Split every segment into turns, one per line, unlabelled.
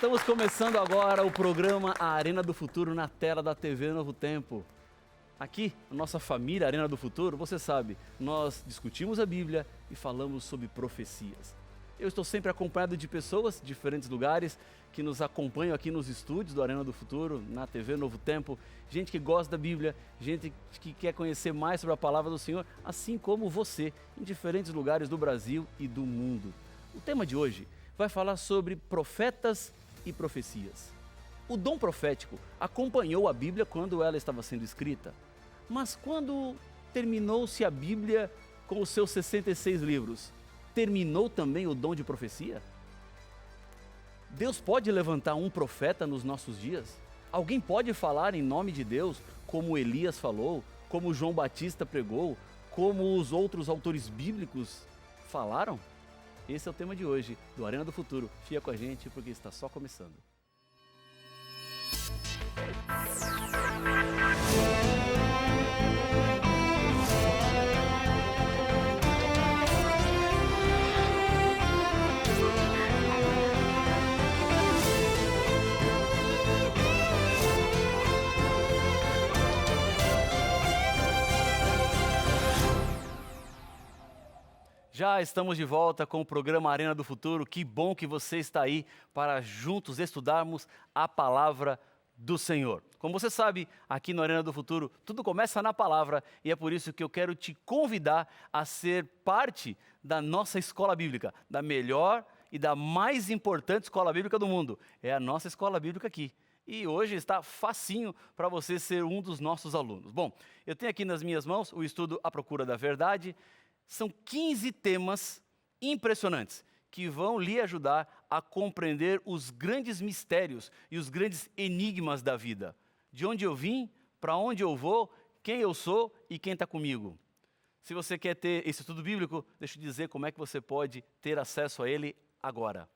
Estamos começando agora o programa A Arena do Futuro na tela da TV Novo Tempo. Aqui, na nossa família Arena do Futuro, você sabe, nós discutimos a Bíblia e falamos sobre profecias. Eu estou sempre acompanhado de pessoas de diferentes lugares que nos acompanham aqui nos estúdios do Arena do Futuro, na TV Novo Tempo, gente que gosta da Bíblia, gente que quer conhecer mais sobre a palavra do Senhor, assim como você, em diferentes lugares do Brasil e do mundo. O tema de hoje vai falar sobre profetas e profecias. O dom profético acompanhou a Bíblia quando ela estava sendo escrita, mas quando terminou-se a Bíblia com os seus 66 livros, terminou também o dom de profecia? Deus pode levantar um profeta nos nossos dias? Alguém pode falar em nome de Deus, como Elias falou, como João Batista pregou, como os outros autores bíblicos falaram? Esse é o tema de hoje, do Arena do Futuro. Fica com a gente porque está só começando. Já estamos de volta com o programa Arena do Futuro. Que bom que você está aí para juntos estudarmos a palavra do Senhor. Como você sabe, aqui no Arena do Futuro, tudo começa na palavra e é por isso que eu quero te convidar a ser parte da nossa escola bíblica, da melhor e da mais importante escola bíblica do mundo. É a nossa escola bíblica aqui. E hoje está facinho para você ser um dos nossos alunos. Bom, eu tenho aqui nas minhas mãos o estudo A Procura da Verdade. São 15 temas impressionantes que vão lhe ajudar a compreender os grandes mistérios e os grandes enigmas da vida. De onde eu vim, para onde eu vou, quem eu sou e quem está comigo. Se você quer ter esse estudo bíblico, deixa eu dizer como é que você pode ter acesso a ele agora.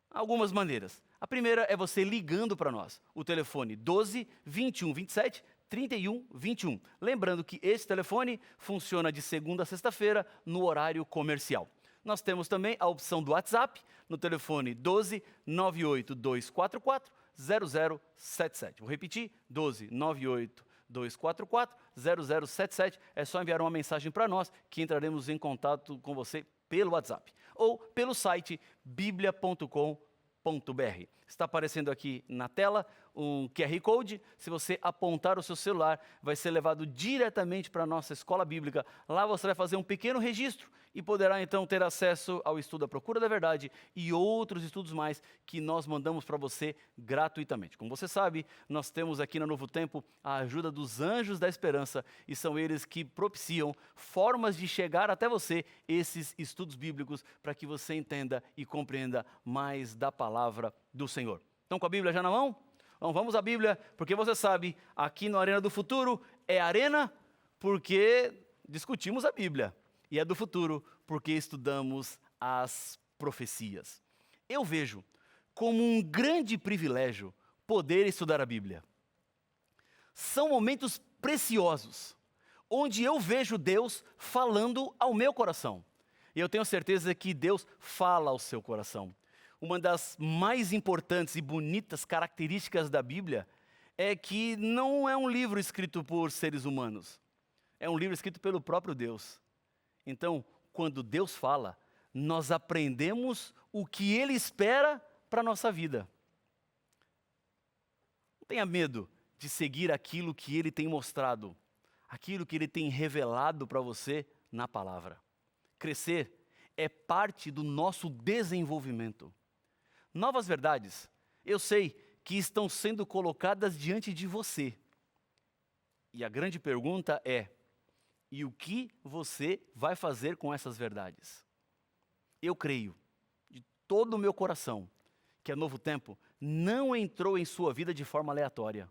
Algumas maneiras. A primeira é você ligando para nós. O telefone 12 21 27 31 21. Lembrando que esse telefone funciona de segunda a sexta-feira no horário comercial. Nós temos também a opção do WhatsApp no telefone 12 98 244 0077. Vou repetir, 12 98 244 0077. É só enviar uma mensagem para nós que entraremos em contato com você pelo WhatsApp ou pelo site biblia.com.br. Está aparecendo aqui na tela um QR Code. Se você apontar o seu celular, vai ser levado diretamente para a nossa escola bíblica. Lá você vai fazer um pequeno registro e poderá então ter acesso ao estudo A Procura da Verdade e outros estudos mais que nós mandamos para você gratuitamente. Como você sabe, nós temos aqui no Novo Tempo a ajuda dos Anjos da Esperança e são eles que propiciam formas de chegar até você esses estudos bíblicos para que você entenda e compreenda mais da palavra do Senhor. Estão com a Bíblia já na mão? Então vamos à Bíblia, porque você sabe, aqui no Arena do Futuro é arena porque discutimos a Bíblia. E é do futuro porque estudamos as profecias. Eu vejo como um grande privilégio poder estudar a Bíblia. São momentos preciosos, onde eu vejo Deus falando ao meu coração. E eu tenho certeza que Deus fala ao seu coração. Uma das mais importantes e bonitas características da Bíblia é que não é um livro escrito por seres humanos. É um livro escrito pelo próprio Deus. Então, quando Deus fala, nós aprendemos o que Ele espera para a nossa vida. Não tenha medo de seguir aquilo que Ele tem mostrado, aquilo que Ele tem revelado para você na palavra. Crescer é parte do nosso desenvolvimento. Novas verdades, eu sei que estão sendo colocadas diante de você. E a grande pergunta é: e o que você vai fazer com essas verdades? Eu creio, de todo o meu coração, que a Novo Tempo não entrou em sua vida de forma aleatória.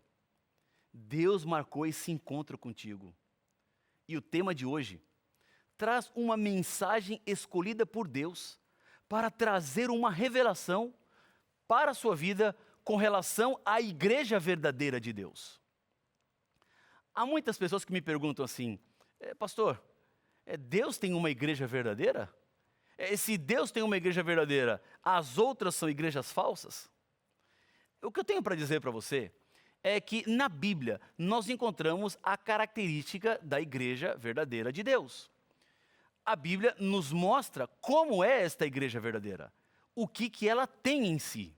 Deus marcou esse encontro contigo. E o tema de hoje traz uma mensagem escolhida por Deus para trazer uma revelação para a sua vida com relação à igreja verdadeira de Deus. Há muitas pessoas que me perguntam assim: pastor, Deus tem uma igreja verdadeira? Se Deus tem uma igreja verdadeira, as outras são igrejas falsas? O que eu tenho para dizer para você é que na Bíblia nós encontramos a característica da igreja verdadeira de Deus. A Bíblia nos mostra como é esta igreja verdadeira, o que ela tem em si.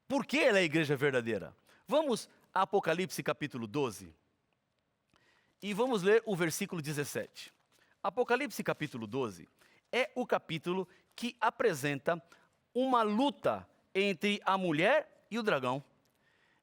Por que ela é a igreja verdadeira? Vamos a Apocalipse capítulo 12 e vamos ler o versículo 17. Apocalipse capítulo 12 é o capítulo que apresenta uma luta entre a mulher e o dragão.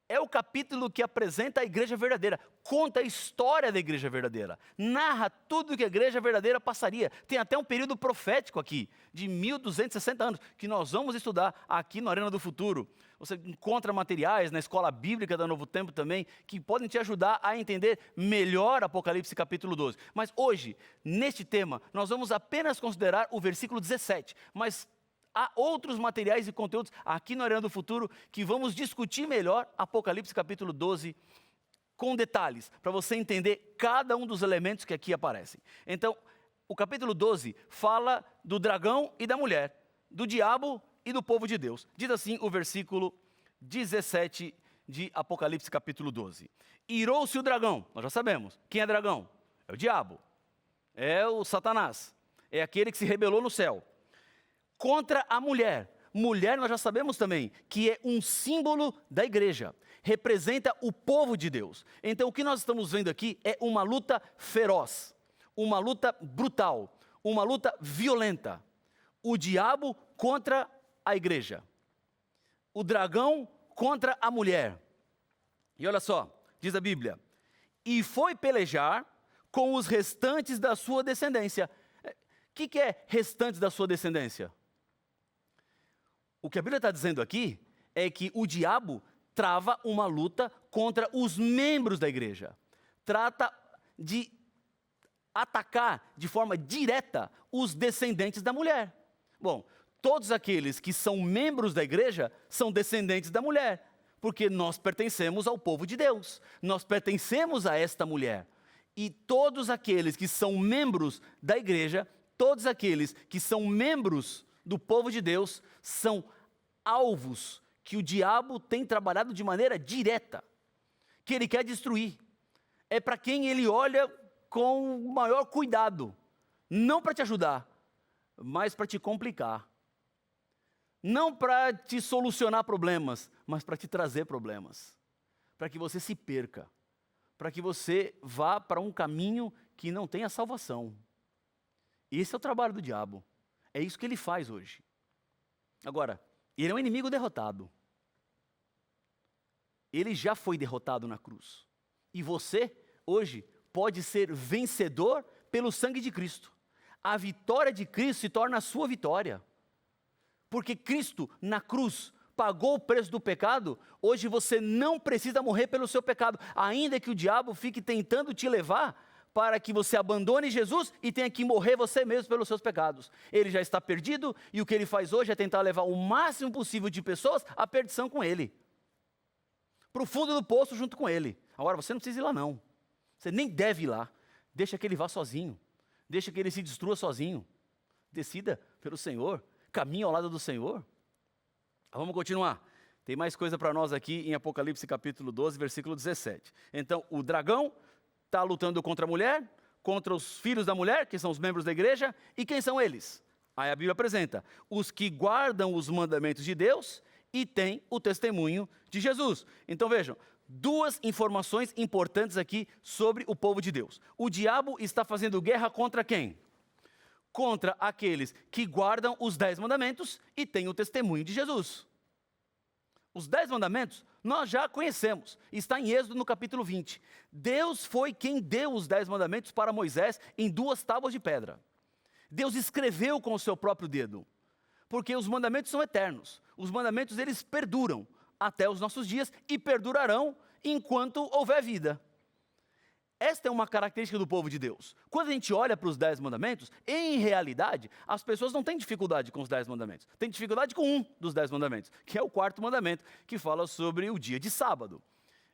É o capítulo que apresenta a igreja verdadeira, conta a história da igreja verdadeira, narra tudo que a igreja verdadeira passaria. Tem até um período profético aqui, de 1260 anos, que nós vamos estudar aqui no Arena do Futuro. Você encontra materiais na escola bíblica da Novo Tempo também, que podem te ajudar a entender melhor Apocalipse capítulo 12. Mas hoje, neste tema, nós vamos apenas considerar o versículo 17, mas há outros materiais e conteúdos aqui no Arena do Futuro que vamos discutir melhor Apocalipse capítulo 12 com detalhes, para você entender cada um dos elementos que aqui aparecem. Então, o capítulo 12 fala do dragão e da mulher, do diabo e do povo de Deus. Diz assim o versículo 17 de Apocalipse capítulo 12. Irou-se o dragão, nós já sabemos, quem é dragão? É o diabo, é o Satanás, é aquele que se rebelou no céu. Contra a mulher. Mulher nós já sabemos também que é um símbolo da igreja, representa o povo de Deus. Então o que nós estamos vendo aqui é uma luta feroz, uma luta brutal, uma luta violenta. O diabo contra a igreja, o dragão contra a mulher. E olha só, diz a Bíblia, e foi pelejar com os restantes da sua descendência. O que é restantes da sua descendência? O que a Bíblia está dizendo aqui é que o diabo trava uma luta contra os membros da igreja. Trata de atacar de forma direta os descendentes da mulher. Bom, todos aqueles que são membros da igreja são descendentes da mulher, porque nós pertencemos ao povo de Deus. Nós pertencemos a esta mulher. E todos aqueles que são membros da igreja, todos aqueles que são membros do povo de Deus são alvos que o diabo tem trabalhado de maneira direta, que ele quer destruir. É para quem ele olha com o maior cuidado, não para te ajudar, mas para te complicar. Não para te solucionar problemas, mas para te trazer problemas, para que você se perca, para que você vá para um caminho que não tenha salvação. Esse é o trabalho do diabo. É isso que ele faz hoje. Agora, ele é um inimigo derrotado. Ele já foi derrotado na cruz. E você, hoje, pode ser vencedor pelo sangue de Cristo. A vitória de Cristo se torna a sua vitória. Porque Cristo, na cruz, pagou o preço do pecado. Hoje você não precisa morrer pelo seu pecado. Ainda que o diabo fique tentando te levar para que você abandone Jesus e tenha que morrer você mesmo pelos seus pecados. Ele já está perdido e o que ele faz hoje é tentar levar o máximo possível de pessoas à perdição com ele. Para o fundo do poço junto com ele. Agora, você não precisa ir lá não. Você nem deve ir lá. Deixa que ele vá sozinho. Deixa que ele se destrua sozinho. Decida pelo Senhor. Caminhe ao lado do Senhor. Vamos continuar. Tem mais coisa para nós aqui em Apocalipse capítulo 12, versículo 17. Então, o dragão está lutando contra a mulher, contra os filhos da mulher, que são os membros da igreja, e quem são eles? Aí a Bíblia apresenta, os que guardam os mandamentos de Deus e têm o testemunho de Jesus. Então vejam, duas informações importantes aqui sobre o povo de Deus. O diabo está fazendo guerra contra quem? Contra aqueles que guardam os 10 mandamentos e têm o testemunho de Jesus. Os 10 mandamentos nós já conhecemos, está em Êxodo no capítulo 20. Deus foi quem deu os 10 mandamentos para Moisés em 2 tábuas de pedra. Deus escreveu com o seu próprio dedo, porque os mandamentos são eternos. Os mandamentos eles perduram até os nossos dias e perdurarão enquanto houver vida. Esta é uma característica do povo de Deus. Quando a gente olha para os 10 mandamentos, em realidade, as pessoas não têm dificuldade com os 10 mandamentos. Têm dificuldade com um dos 10 mandamentos, que é o 4º mandamento, que fala sobre o dia de sábado.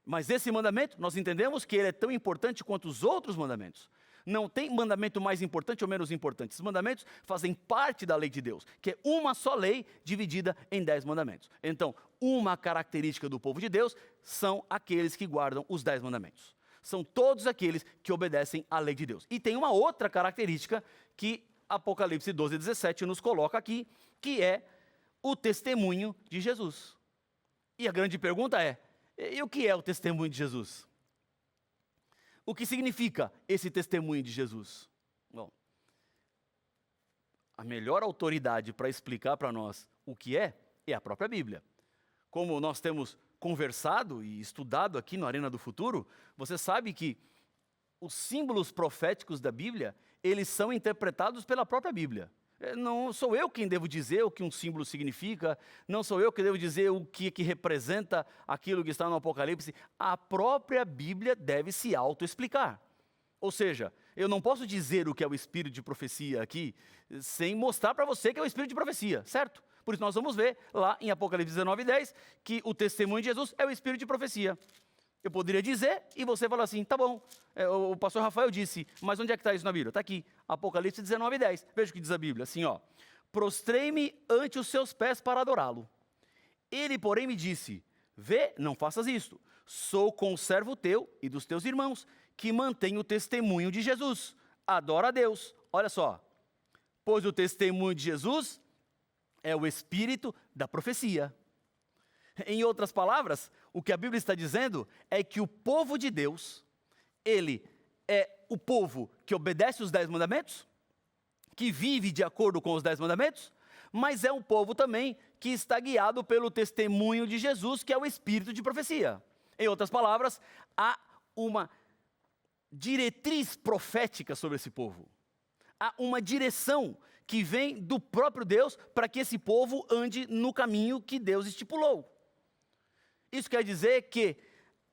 Mas esse mandamento, nós entendemos que ele é tão importante quanto os outros mandamentos. Não tem mandamento mais importante ou menos importante. Esses mandamentos fazem parte da lei de Deus, que é uma só lei dividida em 10 mandamentos. Então, uma característica do povo de Deus são aqueles que guardam os 10 mandamentos. São todos aqueles que obedecem à lei de Deus. E tem uma outra característica que Apocalipse 12:17 nos coloca aqui, que é o testemunho de Jesus. E a grande pergunta é, e o que é o testemunho de Jesus? O que significa esse testemunho de Jesus? Bom, a melhor autoridade para explicar para nós o que é a própria Bíblia. Como nós temos conversado e estudado aqui no Arena do Futuro, você sabe que os símbolos proféticos da Bíblia, eles são interpretados pela própria Bíblia. Não sou eu quem devo dizer o que um símbolo significa, não sou eu que devo dizer o que representa aquilo que está no Apocalipse. A própria Bíblia deve se autoexplicar. Ou seja, eu não posso dizer o que é o espírito de profecia aqui, sem mostrar para você que é o espírito de profecia, certo? Por isso nós vamos ver lá em Apocalipse 19:10, que o testemunho de Jesus é o espírito de profecia. Eu poderia dizer e você fala assim, tá bom, o pastor Rafael disse, mas onde é que está isso na Bíblia? Está aqui, Apocalipse 19:10, veja o que diz a Bíblia, assim ó, prostrei-me ante os seus pés para adorá-lo. Ele, porém, me disse, vê, não faças isto, sou conservo teu e dos teus irmãos, que mantém o testemunho de Jesus, adora a Deus. Olha só, pois o testemunho de Jesus é o espírito da profecia. Em outras palavras, o que a Bíblia está dizendo é que o povo de Deus, ele é o povo que obedece os 10 mandamentos, que vive de acordo com os 10 mandamentos, mas é um povo também que está guiado pelo testemunho de Jesus, que é o espírito de profecia. Em outras palavras, há uma diretriz profética sobre esse povo. Há uma direção que vem do próprio Deus para que esse povo ande no caminho que Deus estipulou. Isso quer dizer que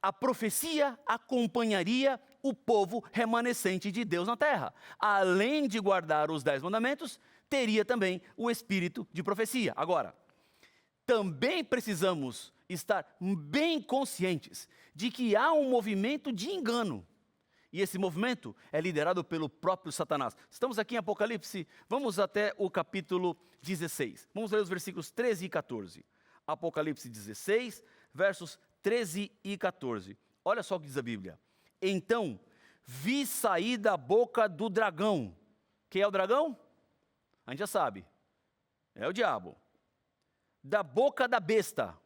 a profecia acompanharia o povo remanescente de Deus na terra. Além de guardar os 10 mandamentos, teria também o espírito de profecia. Agora, também precisamos estar bem conscientes de que há um movimento de engano. E esse movimento é liderado pelo próprio Satanás. Estamos aqui em Apocalipse, vamos até o capítulo 16. Vamos ler os versículos 13 e 14. Apocalipse 16, versos 13 e 14. Olha só o que diz a Bíblia. Então, vi sair da boca do dragão. Quem é o dragão? A gente já sabe. É o diabo. Da boca da besta.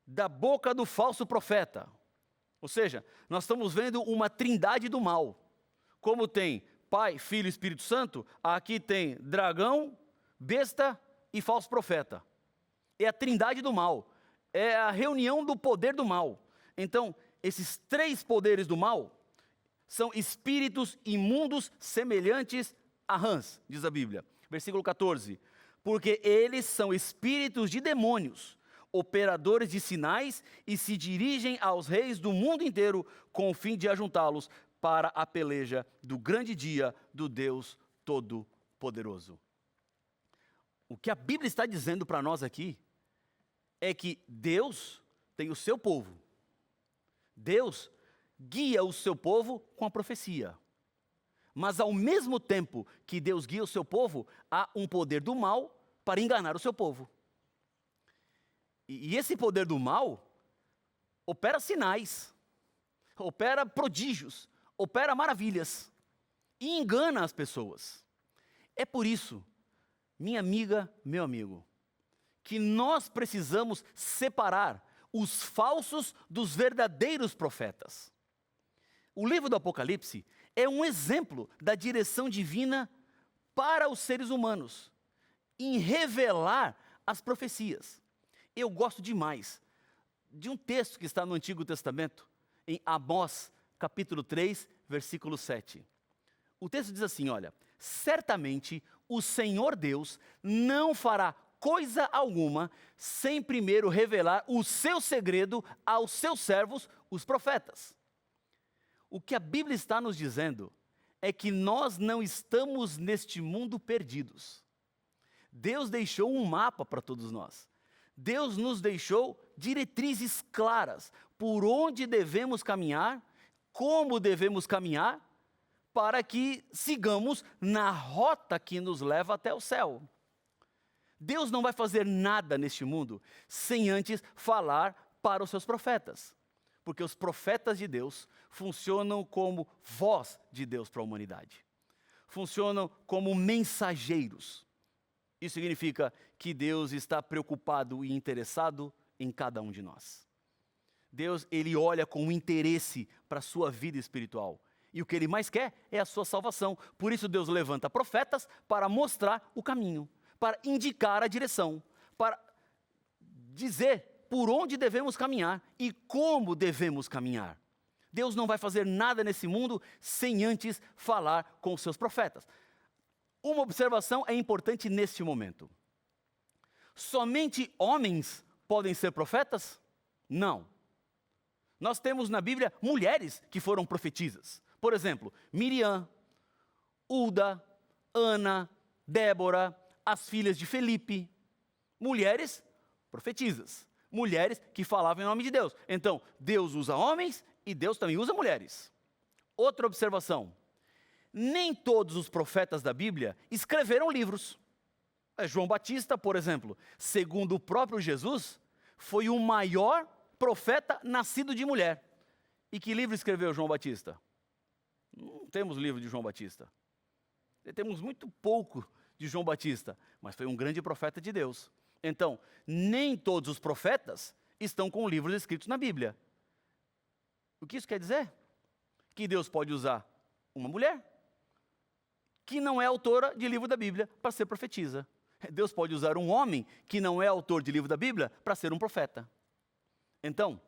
Da boca do falso profeta. Ou seja, nós estamos vendo uma trindade do mal. Como tem Pai, Filho e Espírito Santo, aqui tem dragão, besta e falso profeta. É a trindade do mal. É a reunião do poder do mal. Então, esses 3 poderes do mal são espíritos imundos semelhantes a rãs, diz a Bíblia. Versículo 14. Porque eles são espíritos de demônios, operadores de sinais, e se dirigem aos reis do mundo inteiro com o fim de ajuntá-los para a peleja do grande dia do Deus Todo-Poderoso. O que a Bíblia está dizendo para nós aqui é que Deus tem o seu povo. Deus guia o seu povo com a profecia. Mas ao mesmo tempo que Deus guia o seu povo, há um poder do mal para enganar o seu povo. E esse poder do mal opera sinais, opera prodígios, opera maravilhas e engana as pessoas. É por isso, minha amiga, meu amigo, que nós precisamos separar os falsos dos verdadeiros profetas. O livro do Apocalipse é um exemplo da direção divina para os seres humanos, em revelar as profecias. Eu gosto demais de um texto que está no Antigo Testamento, em Amós, capítulo 3, versículo 7. O texto diz assim, olha, certamente o Senhor Deus não fará coisa alguma sem primeiro revelar o seu segredo aos seus servos, os profetas. O que a Bíblia está nos dizendo é que nós não estamos neste mundo perdidos. Deus deixou um mapa para todos nós. Deus nos deixou diretrizes claras por onde devemos caminhar, como devemos caminhar, para que sigamos na rota que nos leva até o céu. Deus não vai fazer nada neste mundo sem antes falar para os seus profetas, porque os profetas de Deus funcionam como voz de Deus para a humanidade, funcionam como mensageiros. Isso significa que Deus está preocupado e interessado em cada um de nós. Deus, Ele olha com interesse para a sua vida espiritual. E o que Ele mais quer é a sua salvação. Por isso Deus levanta profetas para mostrar o caminho, para indicar a direção, para dizer por onde devemos caminhar e como devemos caminhar. Deus não vai fazer nada nesse mundo sem antes falar com os seus profetas. Uma observação é importante neste momento. Somente homens podem ser profetas? Não. Nós temos na Bíblia mulheres que foram profetisas. Por exemplo, Miriam, Ulda, Ana, Débora, as filhas de Felipe. Mulheres profetisas. Mulheres que falavam em nome de Deus. Então, Deus usa homens e Deus também usa mulheres. Outra observação. Nem todos os profetas da Bíblia escreveram livros. João Batista, por exemplo, segundo o próprio Jesus, foi o maior profeta nascido de mulher. E que livro escreveu João Batista? Não temos livro de João Batista. Temos muito pouco de João Batista, mas foi um grande profeta de Deus. Então, nem todos os profetas estão com livros escritos na Bíblia. O que isso quer dizer? Que Deus pode usar uma mulher que não é autora de livro da Bíblia para ser profetisa. Deus pode usar um homem que não é autor de livro da Bíblia para ser um profeta. Então,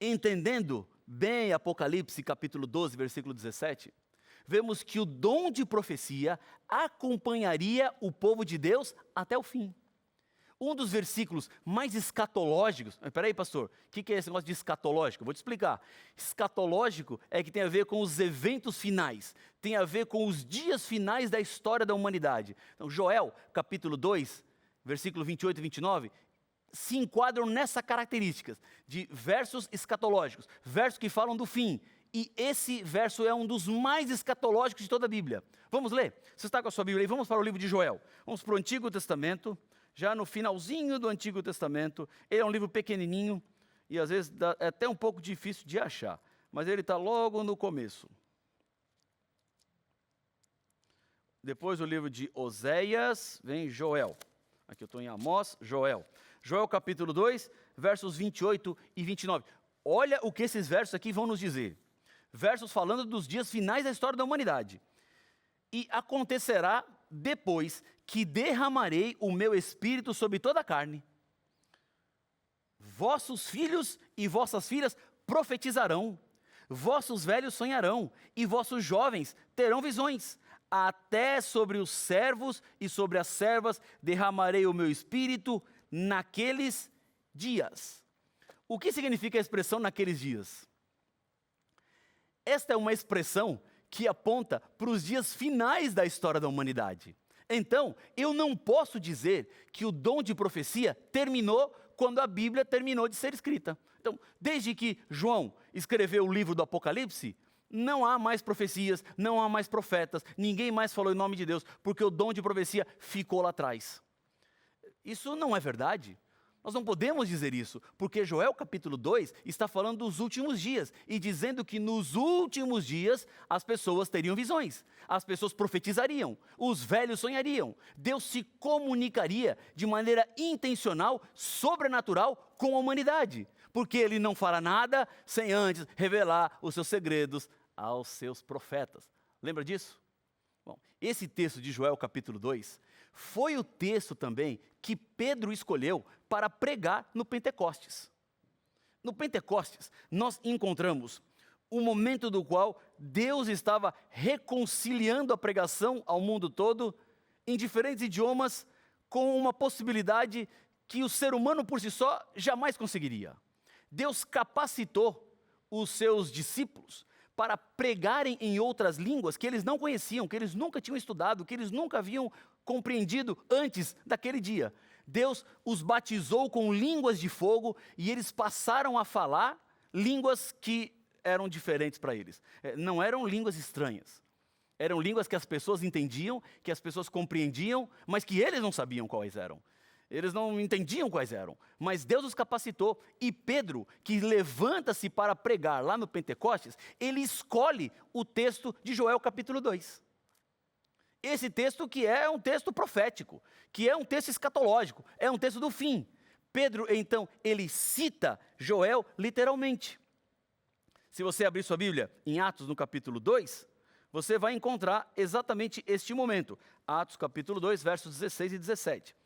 entendendo bem Apocalipse capítulo 12, versículo 17, vemos que o dom de profecia acompanharia o povo de Deus até o fim. Um dos versículos mais escatológicos... Espera aí, pastor, o que é esse negócio de escatológico? Vou te explicar. Escatológico é que tem a ver com os eventos finais, tem a ver com os dias finais da história da humanidade. Então, Joel, capítulo 2, versículo 28 e 29, se enquadram nessa característica de versos escatológicos, versos que falam do fim. E esse verso é um dos mais escatológicos de toda a Bíblia. Vamos ler? Você está com a sua Bíblia aí? Vamos para o livro de Joel. Vamos para o Antigo Testamento. Já no finalzinho do Antigo Testamento. Ele é um livro pequenininho e às vezes é até um pouco difícil de achar, mas ele está logo no começo. Depois do livro de Oséias, vem Joel. Aqui eu estou em Amós, Joel. Joel capítulo 2, versos 28 e 29. Olha o que esses versos aqui vão nos dizer. Versos falando dos dias finais da história da humanidade. E acontecerá depois que derramarei o meu espírito sobre toda a carne. Vossos filhos e vossas filhas profetizarão, vossos velhos sonharão, e vossos jovens terão visões. Até sobre os servos e sobre as servas derramarei o meu espírito naqueles dias. O que significa a expressão naqueles dias? Esta é uma expressão que aponta para os dias finais da história da humanidade. Então, eu não posso dizer que o dom de profecia terminou quando a Bíblia terminou de ser escrita. Então, desde que João escreveu o livro do Apocalipse, não há mais profecias, não há mais profetas, ninguém mais falou em nome de Deus, porque o dom de profecia ficou lá atrás. Isso não é verdade. Nós não podemos dizer isso, porque Joel capítulo 2 está falando dos últimos dias e dizendo que nos últimos dias as pessoas teriam visões, as pessoas profetizariam, os velhos sonhariam, Deus se comunicaria de maneira intencional, sobrenatural com a humanidade, porque Ele não fará nada sem antes revelar os seus segredos aos seus profetas. Lembra disso? Bom, esse texto de Joel capítulo 2 foi o texto também que Pedro escolheu para pregar no Pentecostes. No Pentecostes, nós encontramos o momento do qual Deus estava reconciliando a pregação ao mundo todo em diferentes idiomas, com uma possibilidade que o ser humano por si só jamais conseguiria. Deus capacitou os seus discípulos para pregarem em outras línguas que eles não conheciam, que eles nunca tinham estudado, que eles nunca haviam compreendido antes daquele dia. Deus os batizou com línguas de fogo e eles passaram a falar línguas que eram diferentes para eles. Não eram línguas estranhas. Eram línguas que as pessoas entendiam, que as pessoas compreendiam, mas que eles não sabiam quais eram. Eles não entendiam quais eram, mas Deus os capacitou. E Pedro, que levanta-se para pregar lá no Pentecostes, ele escolhe o texto de Joel capítulo 2. Esse texto que é um texto profético, que é um texto escatológico, é um texto do fim. Pedro, então, ele cita Joel literalmente. Se você abrir sua Bíblia em Atos no capítulo 2, você vai encontrar exatamente este momento. Atos capítulo 2, versos 16 e 17.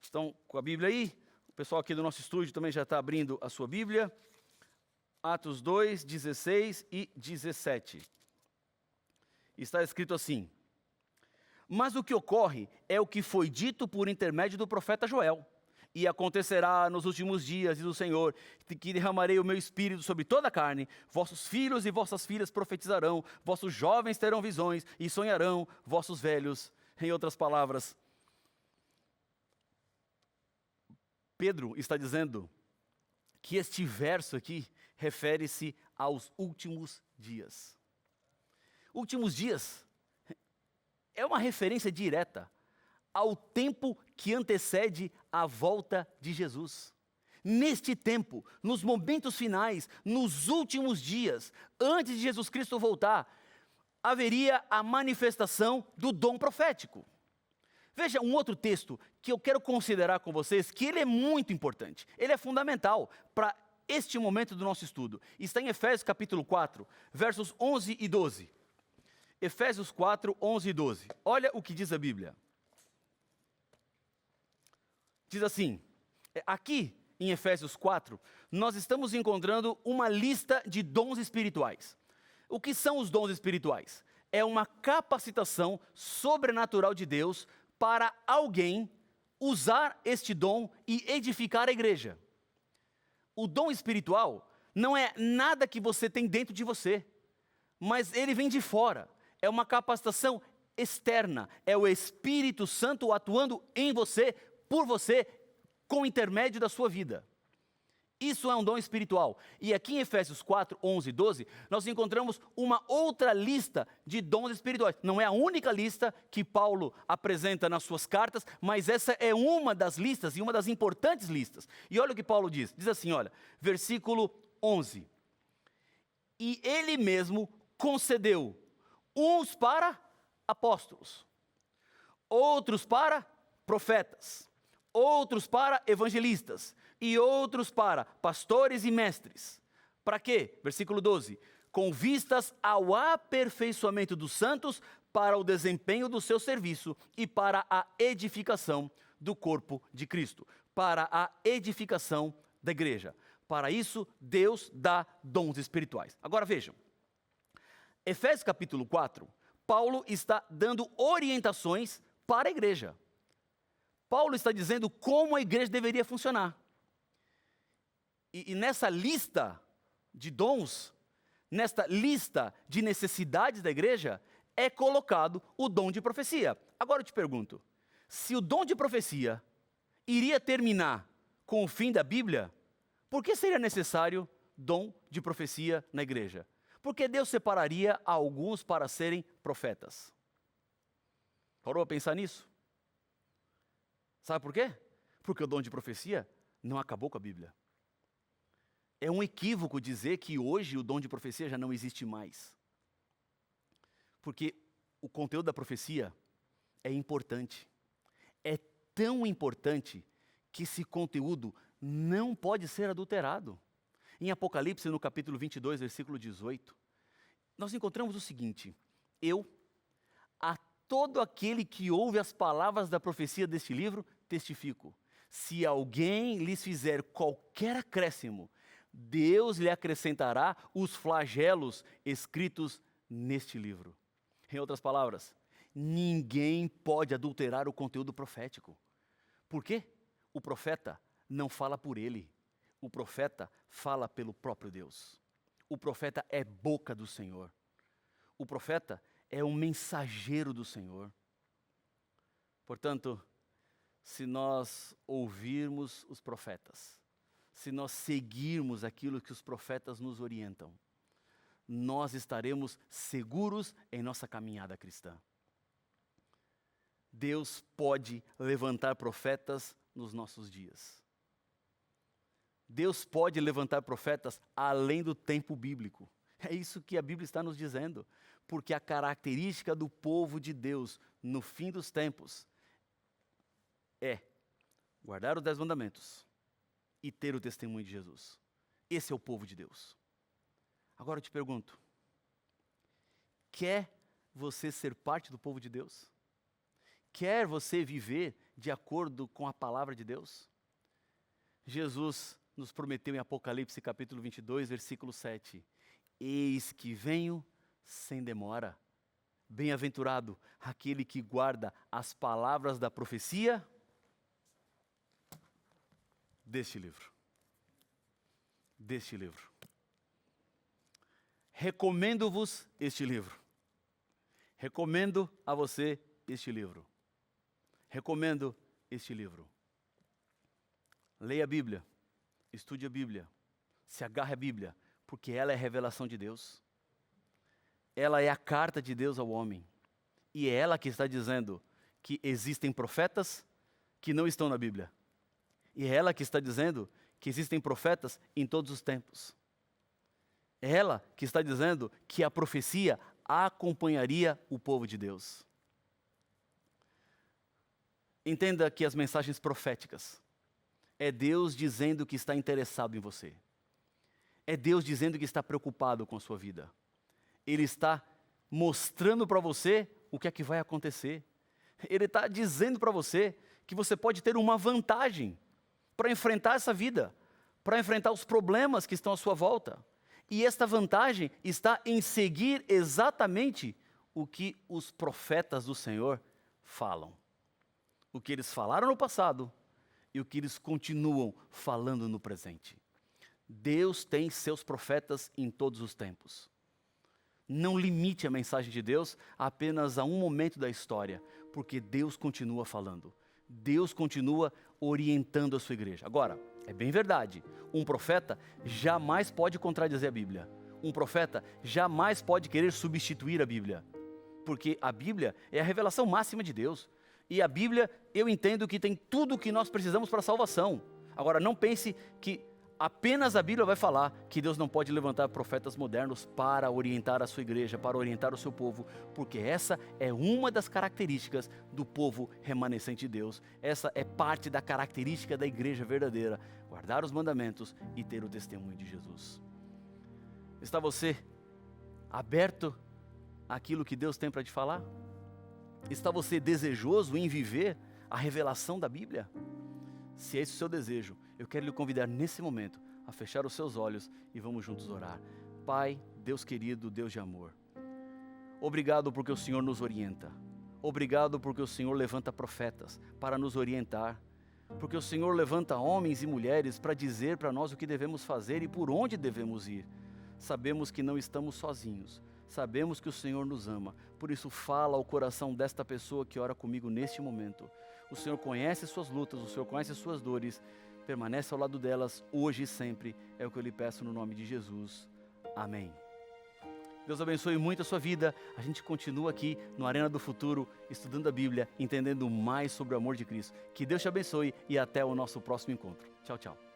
Estão com a Bíblia aí? O pessoal aqui do nosso estúdio também já está abrindo a sua Bíblia. Atos 2, 16 e 17. Está escrito assim: mas o que ocorre é o que foi dito por intermédio do profeta Joel. E acontecerá nos últimos dias, diz o Senhor, que derramarei o meu espírito sobre toda a carne. Vossos filhos e vossas filhas profetizarão, vossos jovens terão visões e sonharão, vossos velhos. Em outras palavras, Pedro está dizendo que este verso aqui refere-se aos últimos dias. Últimos dias é uma referência direta ao tempo que antecede a volta de Jesus. Neste tempo, nos momentos finais, nos últimos dias, antes de Jesus Cristo voltar, haveria a manifestação do dom profético. Veja um outro texto que eu quero considerar com vocês, que ele é muito importante, ele é fundamental para este momento do nosso estudo. Está em Efésios capítulo 4, versos 11 e 12. Efésios 4, 11 e 12. Olha o que diz a Bíblia. Diz assim, aqui em Efésios 4, nós estamos encontrando uma lista de dons espirituais. O que são os dons espirituais? É uma capacitação sobrenatural de Deus para alguém usar este dom e edificar a igreja. O dom espiritual não é nada que você tem dentro de você, mas ele vem de fora. É uma capacitação externa, é o Espírito Santo atuando em você, por você, com o intermédio da sua vida. Isso é um dom espiritual. E aqui em Efésios 4, 11 e 12, nós encontramos uma outra lista de dons espirituais. Não é a única lista que Paulo apresenta nas suas cartas, mas essa é uma das listas e uma das importantes listas. E olha o que Paulo diz. Diz assim, olha, versículo 11. E ele mesmo concedeu uns para apóstolos, outros para profetas, outros para evangelistas e outros para pastores e mestres. Para quê? Versículo 12. Com vistas ao aperfeiçoamento dos santos para o desempenho do seu serviço e para a edificação do corpo de Cristo, para a edificação da igreja. Para isso, Deus dá dons espirituais. Agora vejam, Efésios capítulo 4, Paulo está dando orientações para a igreja. Paulo está dizendo como a igreja deveria funcionar. E nessa lista de dons, nesta lista de necessidades da igreja, é colocado o dom de profecia. Agora eu te pergunto, se o dom de profecia iria terminar com o fim da Bíblia, por que seria necessário dom de profecia na igreja? Porque Deus separaria alguns para serem profetas. Parou a pensar nisso? Sabe por quê? Porque o dom de profecia não acabou com a Bíblia. É um equívoco dizer que hoje o dom de profecia já não existe mais. Porque o conteúdo da profecia é importante. É tão importante que esse conteúdo não pode ser adulterado. Em Apocalipse, no capítulo 22, versículo 18, nós encontramos o seguinte: a todo aquele que ouve as palavras da profecia deste livro, testifico, se alguém lhes fizer qualquer acréscimo, Deus lhe acrescentará os flagelos escritos neste livro. Em outras palavras, ninguém pode adulterar o conteúdo profético. Por quê? O profeta não fala por ele. O profeta fala pelo próprio Deus. O profeta é boca do Senhor. O profeta é um mensageiro do Senhor. Portanto, se nós ouvirmos os profetas, se nós seguirmos aquilo que os profetas nos orientam, nós estaremos seguros em nossa caminhada cristã. Deus pode levantar profetas nos nossos dias. Deus pode levantar profetas além do tempo bíblico. É isso que a Bíblia está nos dizendo. Porque a característica do povo de Deus no fim dos tempos é guardar os 10 mandamentos e ter o testemunho de Jesus. Esse é o povo de Deus. Agora eu te pergunto, quer você ser parte do povo de Deus? Quer você viver de acordo com a palavra de Deus? Jesus nos prometeu em Apocalipse capítulo 22, versículo 7. Eis que venho sem demora. Bem-aventurado aquele que guarda as palavras da profecia deste livro. Deste livro. Recomendo-vos este livro. Recomendo a você este livro. Recomendo este livro. Leia a Bíblia. Estude a Bíblia. Se agarre à Bíblia, porque ela é a revelação de Deus. Ela é a carta de Deus ao homem. E é ela que está dizendo que existem profetas que não estão na Bíblia. E é ela que está dizendo que existem profetas em todos os tempos. É ela que está dizendo que a profecia acompanharia o povo de Deus. Entenda que as mensagens proféticas é Deus dizendo que está interessado em você. É Deus dizendo que está preocupado com a sua vida. Ele está mostrando para você o que é que vai acontecer. Ele está dizendo para você que você pode ter uma vantagem para enfrentar essa vida, para enfrentar os problemas que estão à sua volta. E esta vantagem está em seguir exatamente o que os profetas do Senhor falam. O que eles falaram no passado e o que eles continuam falando no presente. Deus tem seus profetas em todos os tempos. Não limite a mensagem de Deus apenas a um momento da história, porque Deus continua falando. Deus continua orientando a sua igreja. Agora, é bem verdade, um profeta jamais pode contradizer a Bíblia. Um profeta jamais pode querer substituir a Bíblia, porque a Bíblia é a revelação máxima de Deus. E a Bíblia, eu entendo que tem tudo o que nós precisamos para a salvação. Agora, não pense que apenas a Bíblia vai falar que Deus não pode levantar profetas modernos para orientar a sua igreja, para orientar o seu povo, porque essa é uma das características do povo remanescente de Deus. Essa é parte da característica da igreja verdadeira, guardar os mandamentos e ter o testemunho de Jesus. Está você aberto àquilo que Deus tem para te falar? Está você desejoso em viver a revelação da Bíblia? Se é esse o seu desejo, eu quero lhe convidar nesse momento a fechar os seus olhos e vamos juntos orar. Pai, Deus querido, Deus de amor, obrigado porque o Senhor nos orienta. Obrigado porque o Senhor levanta profetas para nos orientar. Porque o Senhor levanta homens e mulheres para dizer para nós o que devemos fazer e por onde devemos ir. Sabemos que não estamos sozinhos. Sabemos que o Senhor nos ama, por isso fala ao coração desta pessoa que ora comigo neste momento. O Senhor conhece suas lutas, o Senhor conhece suas dores, permanece ao lado delas hoje e sempre, é o que eu lhe peço no nome de Jesus. Amém. Deus abençoe muito a sua vida. A gente continua aqui no Arena do Futuro, estudando a Bíblia, entendendo mais sobre o amor de Cristo. Que Deus te abençoe e até o nosso próximo encontro. Tchau, tchau.